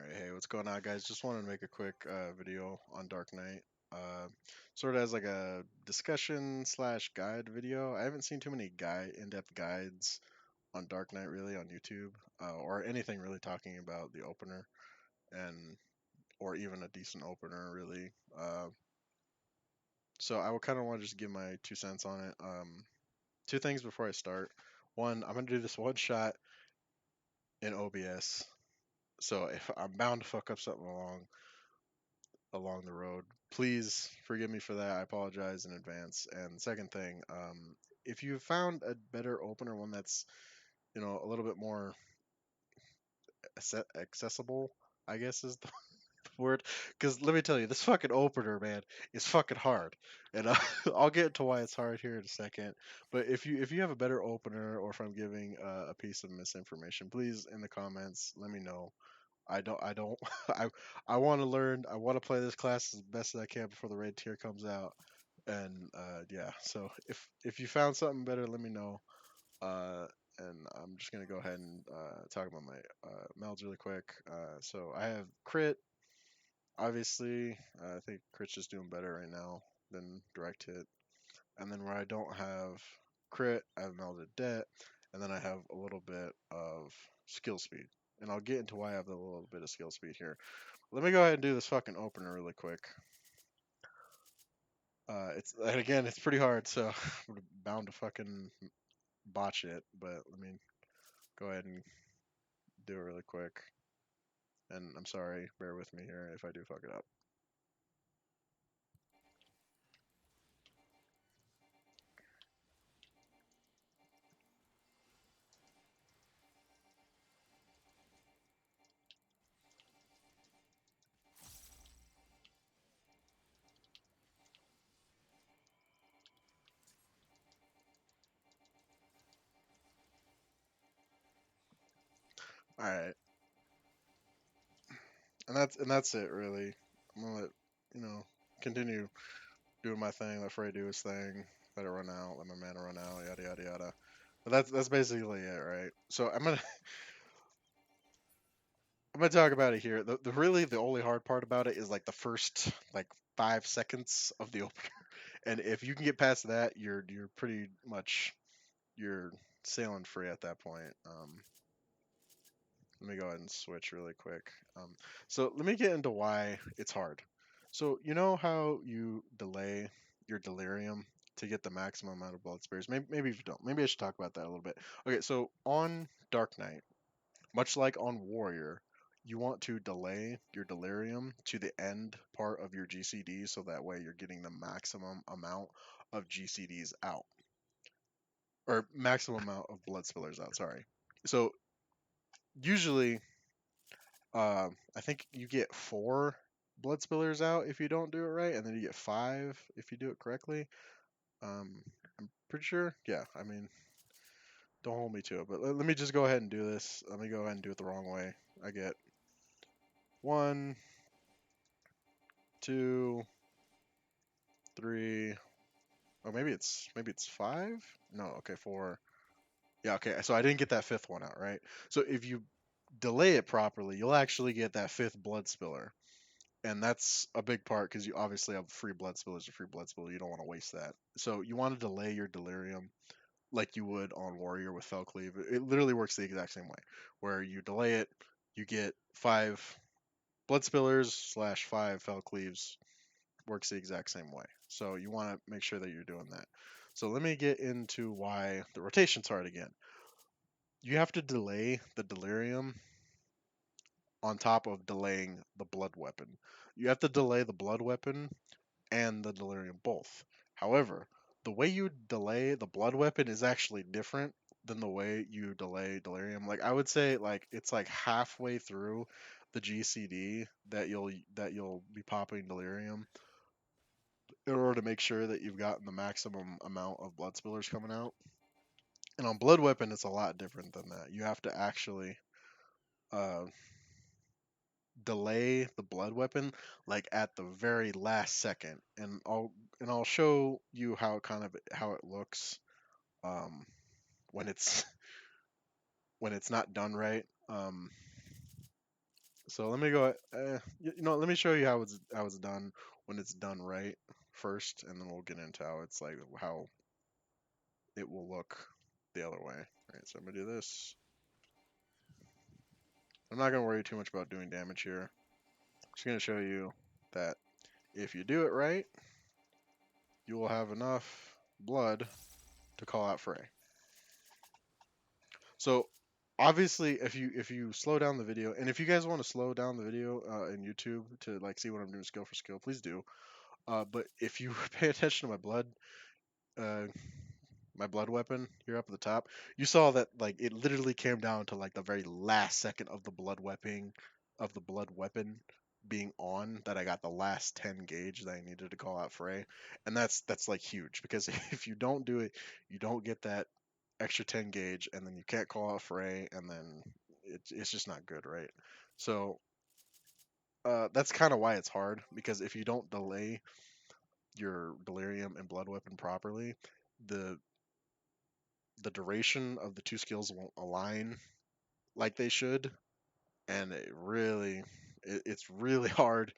Alright, hey, what's going on, guys? Just wanted to make a quick video on Dark Knight. Sort of as like a discussion slash guide video. I haven't seen too many in-depth guides on Dark Knight really on YouTube, or anything really talking about the opener and or even a decent opener really. So I would kind of want to just give my 2 cents on it. Two things before I start. One, I'm gonna do this one shot in OBS. So if I'm bound to fuck up something along the road. Please forgive me for that. I apologize in advance. And second thing, if you found a better opener, one that's a little bit more accessible, I guess is the word. Because let me tell you, this fucking opener, man, is fucking hard, and I'll get into why it's hard here in a second. But if you have a better opener, or if I'm giving a piece of misinformation, please in the comments let me know. I don't I want to learn. I want to play this class as best as I can before the raid tier comes out. And yeah, so if you found something better, let me know. Uh, and I'm just gonna go ahead and talk about my melds really quick. So I have crit. Obviously, I think crit's just doing better right now than direct hit. And then where I don't have crit, I have melded debt, and then I have a little bit of skill speed. And I'll get into why I have a little bit of skill speed here. Let me go ahead and do this fucking opener really quick. And again, it's pretty hard, so I'm bound to fucking botch it. But let me go ahead and do it really quick. And I'm sorry, bear with me here if I do fuck it up. All right, and that's it really. I'm gonna let continue doing my thing. Let Frey do his thing. Let it run out. Let my mana run out. Yada yada yada. But that's basically it, right? So I'm gonna talk about it here. The really the only hard part about it is like the first like 5 seconds of the opener, and if you can get past that, you're pretty much you're sailing free at that point. Let me go ahead and switch really quick. So let me get into why it's hard. So you know how you delay your delirium to get the maximum amount of blood spares? Maybe if you don't, maybe I should talk about that a little bit. Okay, so on Dark Knight, much like on Warrior, you want to delay your delirium to the end part of your GCD so that way you're getting the maximum amount of GCDs out, or maximum amount of blood spillers out. Sorry. So usually, I think you get 4 blood spillers out if you don't do it right, and then you get 5 if you do it correctly. I'm pretty sure. Yeah, I mean, don't hold me to it, but let me just go ahead and do this. Let me go ahead and do it the wrong way. I get 1, 2, 3. Oh, maybe it's 5. No, okay, 4. Yeah, okay. So I didn't get that fifth one out, right? So if you delay it properly, you'll actually get that fifth blood spiller, and that's a big part because you obviously have free blood spillers or free blood spiller. You don't want to waste that. So you want to delay your delirium like you would on Warrior with Fell Cleave. It literally works the exact same way, where you delay it, you get 5 blood spillers slash 5 Fell Cleaves. Works the exact same way. So you want to make sure that you're doing that. So let me get into why the rotation's hard again. You have to delay the delirium on top of delaying the blood weapon. You have to delay the blood weapon and the delirium both. However, the way you delay the blood weapon is actually different than the way you delay delirium. Like I would say like it's like halfway through the GCD that you'll be popping delirium in order to make sure that you've gotten the maximum amount of blood spillers coming out. And on blood weapon it's a lot different than that. You have to actually uh, delay the blood weapon like at the very last second, and I'll show you how it looks um when it's when it's not done right. So let me go. Let me show you how it's done when it's done right first, and then we'll get into how it's like how it will look the other way. All right, so I'm gonna do this. I'm not gonna worry too much about doing damage here. I'm just gonna show you that if you do it right, you will have enough blood to call out Frey. So obviously, if you slow down the video, and if you guys want to slow down the video in YouTube to like see what I'm doing skill for skill, please do. But if you pay attention to uh, my blood weapon here up at the top, you saw that like it literally came down to like the very last second of the blood weapon being on that I got the last 10 gauge that I needed to call out Frey, and that's like huge because if you don't do it, you don't get that extra 10 gauge, and then you can't call out Frey, and then it's just not good, right? So that's kind of why it's hard because if you don't delay your delirium and blood weapon properly, the the duration of the two skills won't align like they should, and it's really hard.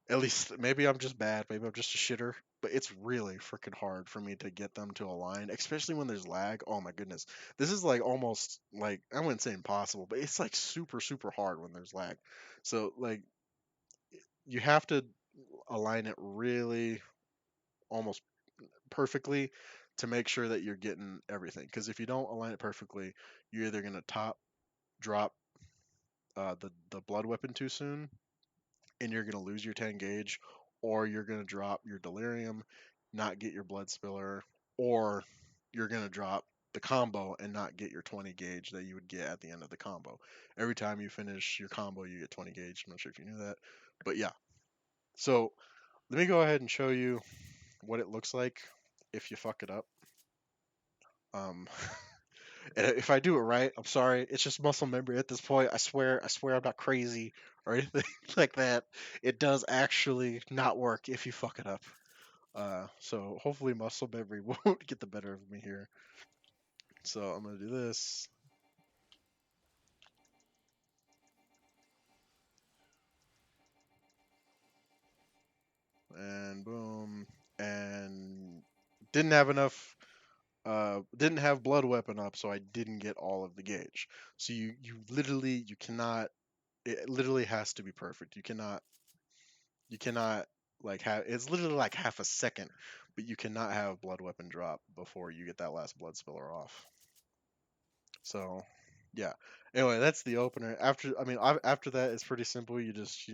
At least maybe I'm just bad, maybe I'm just a shitter, but it's really freaking hard for me to get them to align, especially when there's lag. Oh my goodness, this is like almost like I wouldn't say impossible, but it's like super super hard when there's lag. So like you have to align it really almost perfectly to make sure that you're getting everything. Because if you don't align it perfectly, you're either gonna top drop the blood weapon too soon, and you're gonna lose your 10 gauge, or you're gonna drop your delirium, not get your blood spiller, or you're gonna drop the combo and not get your 20 gauge that you would get at the end of the combo. Every time you finish your combo, you get 20 gauge. I'm not sure if you knew that, but yeah. So let me go ahead and show you what it looks like if you fuck it up. Um, if I do it right, I'm sorry. It's just muscle memory at this point. I swear I'm not crazy or anything like that. It does actually not work if you fuck it up. So hopefully muscle memory won't get the better of me here. So I'm gonna do this, and boom, and didn't have enough. Didn't have blood weapon up, so I didn't get all of the gauge. So you cannot. It literally has to be perfect. You cannot like have it's literally like half a second, but you cannot have blood weapon drop before you get that last blood spiller off. So yeah. Anyway, that's the opener. After that, it's pretty simple. You just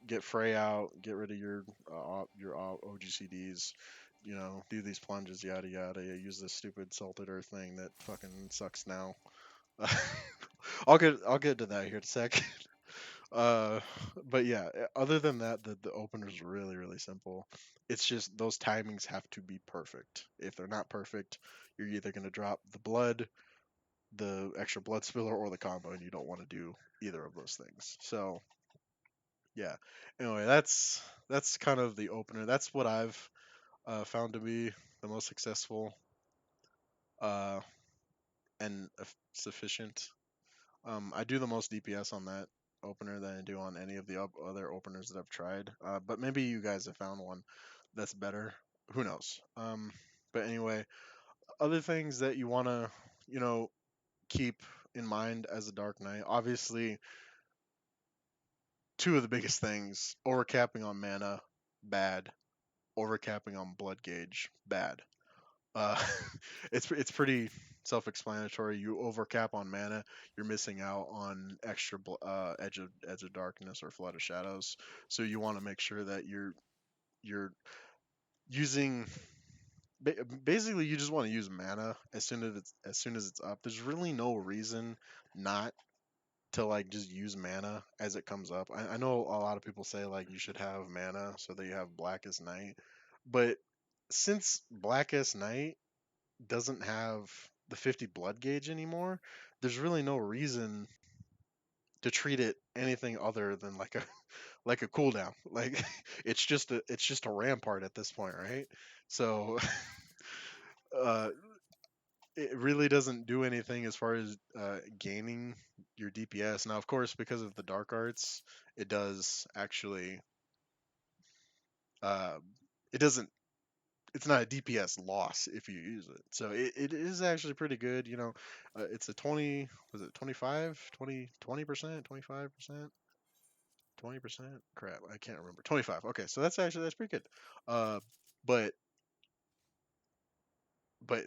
get Frey out, get rid of your OGCDs, do these plunges, yada yada. Use this stupid salted earth thing that fucking sucks now. I'll get to that here in a sec. Uh, but yeah, other than that, the opener's really, really simple. It's just those timings have to be perfect. If they're not perfect, you're either gonna drop the blood, the extra blood spiller, or the combo, and you don't want to do either of those things. So yeah. Anyway, that's kind of the opener. That's what I've found to be the most successful uh, and sufficient. I do the most DPS on that opener than I do on any of the other openers that I've tried. But maybe you guys have found one that's better. Who knows? But anyway, other things that you want to, you know, keep in mind as a Dark Knight. Obviously, two of the biggest things: overcapping on mana, bad. Overcapping on blood gauge, bad. Uh, it's pretty self-explanatory. You overcap on mana, you're missing out on extra edge of darkness or flood of shadows. So you want to make sure that you're using basically you just want to use mana as soon as it's up. There's really no reason not to like just use mana as it comes up. I know a lot of people say like you should have mana so that you have Blackest Night, but since Blackest Night doesn't have the 50 blood gauge anymore, there's really no reason to treat it anything other than like a like a cooldown. Like it's just a rampart at this point, right? So uh it really doesn't do anything as far as gaining your DPS. Now, of course, because of the dark arts, it does actually. Uh, it doesn't. It's not a DPS loss if you use it. So it is actually pretty good. It's a 20. Was it 25? 20%? 25%? 20%? Crap, I can't remember. 25. Okay, so that's pretty good. Uh, but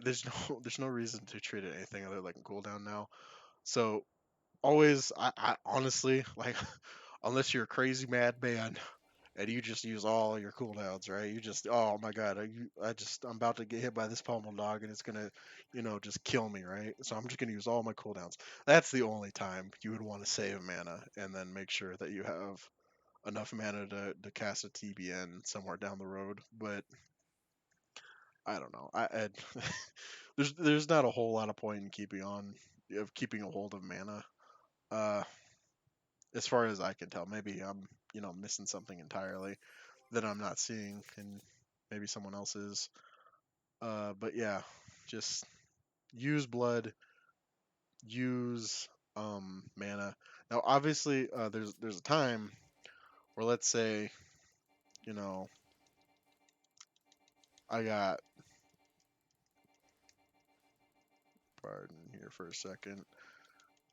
there's no there's no reason to treat it anything other like a cooldown now. So always, I honestly like, unless you're a crazy madman and you just use all your cooldowns, right? You just, oh my god, I'm about to get hit by this pommel dog and it's gonna, just kill me, right? So I'm just gonna use all my cooldowns. That's the only time you would want to save mana and then make sure that you have enough mana to cast a TBN somewhere down the road. But I don't know. There's not a whole lot of point in keeping a hold of mana. Uh, as far as I can tell, maybe I'm missing something entirely that I'm not seeing, and maybe someone else is. But yeah, just use blood, use mana. Now, obviously, there's a time where, let's say, you know I got, pardon here for a second.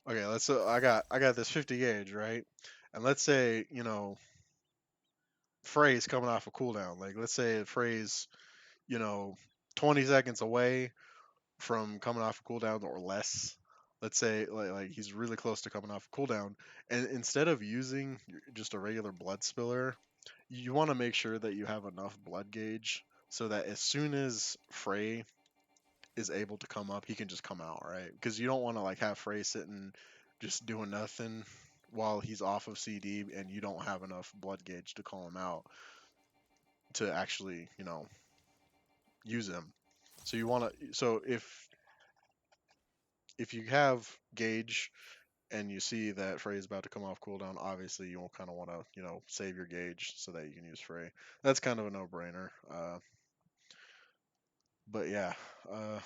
Okay, I got this 50 gauge, right? And let's say, Frey's coming off a cooldown. Like, let's say Frey's, you know 20 seconds away from coming off a cooldown or less. Let's say like he's really close to coming off a cooldown, and instead of using just a regular blood spiller, you want to make sure that you have enough blood gauge so that as soon as Frey is able to come up, he can just come out, right? Because you don't want to like have Frey sitting just doing nothing while he's off of CD and you don't have enough blood gauge to call him out to actually, use him. So you want to so if you have gauge and you see that Frey is about to come off cooldown, obviously you'll kind of want to, save your gauge so that you can use Frey. That's kind of a no-brainer. But yeah, uh,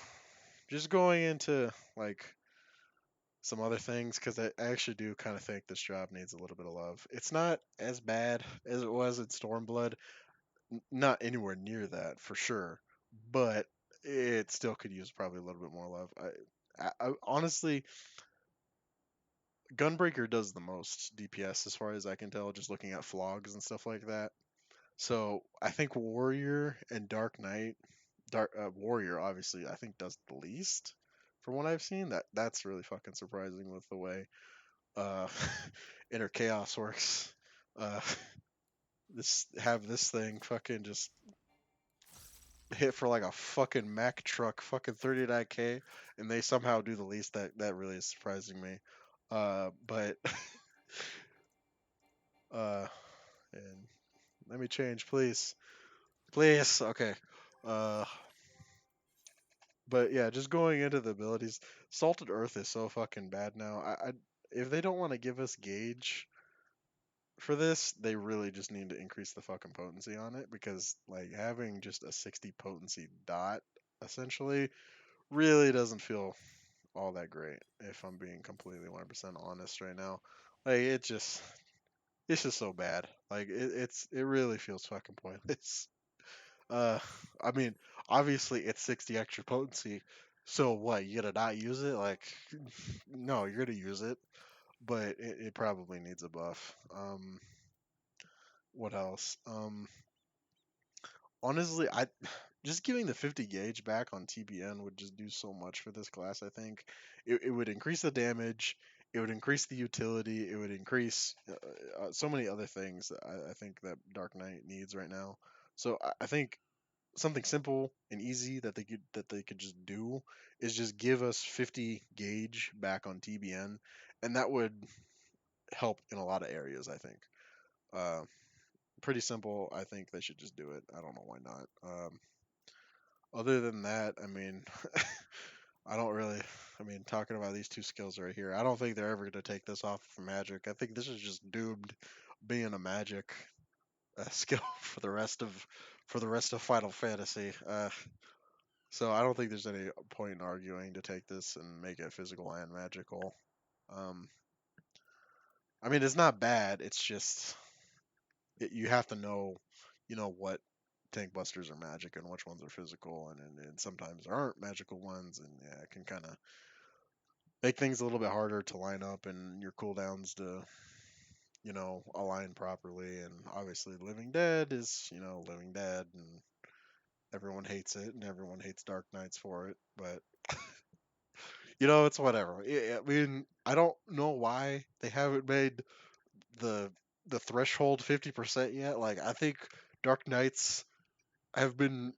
just going into like some other things because I actually do kind of think this job needs a little bit of love. It's not as bad as it was in Stormblood, not anywhere near that for sure, but it still could use probably a little bit more love. I honestly, Gunbreaker does the most DPS as far as I can tell, just looking at flogs and stuff like that. So I think Warrior and Dark Knight, Warrior obviously I think does the least from what I've seen. That's really fucking surprising with the way uh, Inner Chaos works. Uh, this thing fucking just hit for like a fucking Mack truck, fucking 39k, and they somehow do the least. That really is surprising me. But uh, and let me change, please. Please. Okay. Uh, but yeah, just going into the abilities, Salted Earth is so fucking bad now. If they don't want to give us gauge for this, they really just need to increase the fucking potency on it because like having just a 60 potency dot essentially really doesn't feel all that great if I'm being completely 100% honest right now. Like it's just so bad. Like it really feels fucking pointless. Uh, I mean, obviously it's 60 extra potency. So what? You gonna not use it? Like, no, you're gonna use it, but it probably needs a buff. What else? Honestly, I just giving the 50 gauge back on TBN would just do so much for this class. I think it would increase the damage, it would increase the utility, it would increase so many other things that I think that Dark Knight needs right now. So I think something simple and easy that they could just do is just give us 50 gauge back on TBN, and that would help in a lot of areas. I think. Uh, Pretty simple. I think they should just do it. I don't know why not. Other than that, I mean, I don't really. I mean, talking about these two skills right here, I don't think they're ever going to take this off of Magic. I think this is just doomed being a Magic skill for the rest of Final Fantasy. So I don't think there's any point in arguing to take this and make it physical and magical. Um, I mean, it's not bad. It's just you have to know, what tank busters are magic and which ones are physical, and sometimes there aren't magical ones, and yeah, it can kind of make things a little bit harder to line up and your cooldowns to, align properly. And obviously, Living Dead is, Living Dead, and everyone hates it, and everyone hates Dark Knights for it. But it's whatever. I mean, I don't know why they haven't made the the threshold 50% yet. Like, I think Dark Knights have been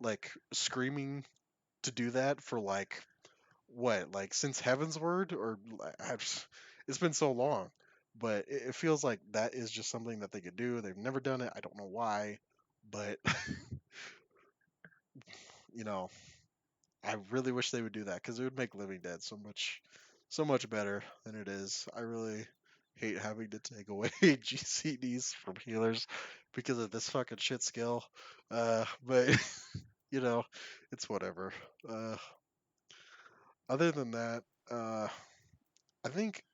like screaming to do that for like what, like since Heaven's Word, or it's been so long. But it feels like that is just something that they could do. They've never done it. I don't know why, but you know, I really wish they would do that because it would make Living Dead so much better than it is. I really hate having to take away GCDs from healers because of this fucking shit skill. But you know, it's whatever. Uh, other than that, uh, I think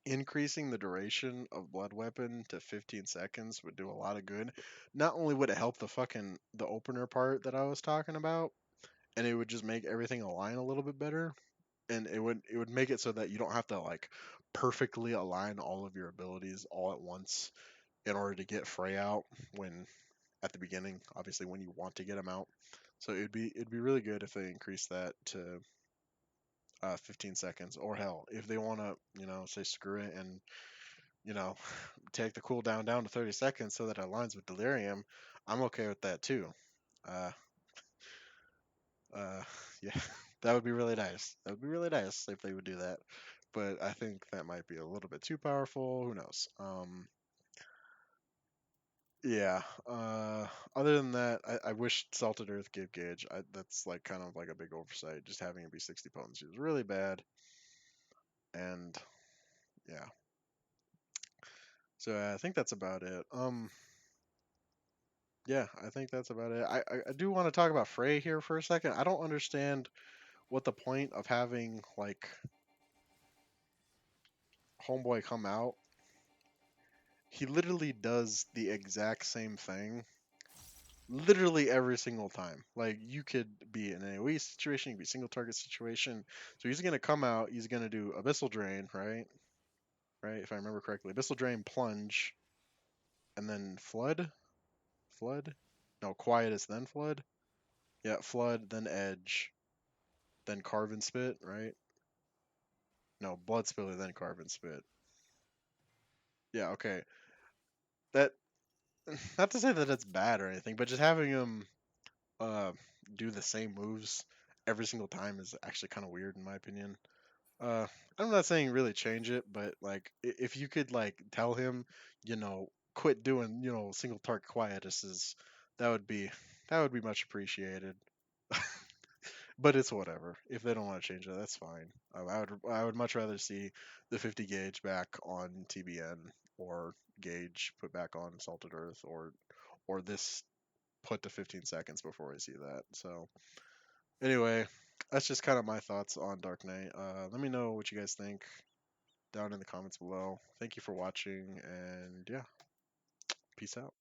increasing the duration of Blood Weapon to 15 seconds would do a lot of good. Not only would it help the opener part that I was talking about, and it would just make everything align a little bit better, and it would make it so that you don't have to like perfectly align all of your abilities all at once in order to get Frey out when at the beginning, obviously when you want to get him out. So it'd be really good if they increased that to 15 seconds, or hell, if they want to, say screw it and you know take the cooldown down to 30 seconds so that it aligns with Delirium. I'm okay with that too. Uh, uh, yeah, that would be really nice. That would be really nice if they would do that. But I think that might be a little bit too powerful. Who knows? Yeah. Other than that, I wish Salted Earth gave Gauge. That's like kind of like a big oversight. Just having it be 60 potency was really bad. And yeah. So I think that's about it. Yeah, I think that's about it. I do want to talk about Frey here for a second. I don't understand what the point of having like Homeboy come out. He literally does the exact same thing literally every single time. Like you could be in an AoE situation, you could be single target situation. So he's gonna come out, he's gonna do Abyssal Drain, right? Right, if I remember correctly. Abyssal Drain, plunge, and then flood? Flood? No, Quietus, then flood? Yeah, flood, then edge, then carve and spit, right? No, blood spiller, then carve and spit. Yeah, okay. That not to say that it's bad or anything, but just having him uh do the same moves every single time is actually kind of weird in my opinion. Uh, I'm not saying really change it, but like if you could like tell him, quit doing, single target quietuses, that would be that would be much appreciated. But it's whatever. If they don't want to change it, that's fine. I would much rather see the 50 gauge back on TBN, or gauge put back on Salted Earth, or this put to 15 seconds before I see that. So anyway, that's just kind of my thoughts on Dark Knight. Let me know what you guys think down in the comments below. Thank you for watching, and yeah, peace out.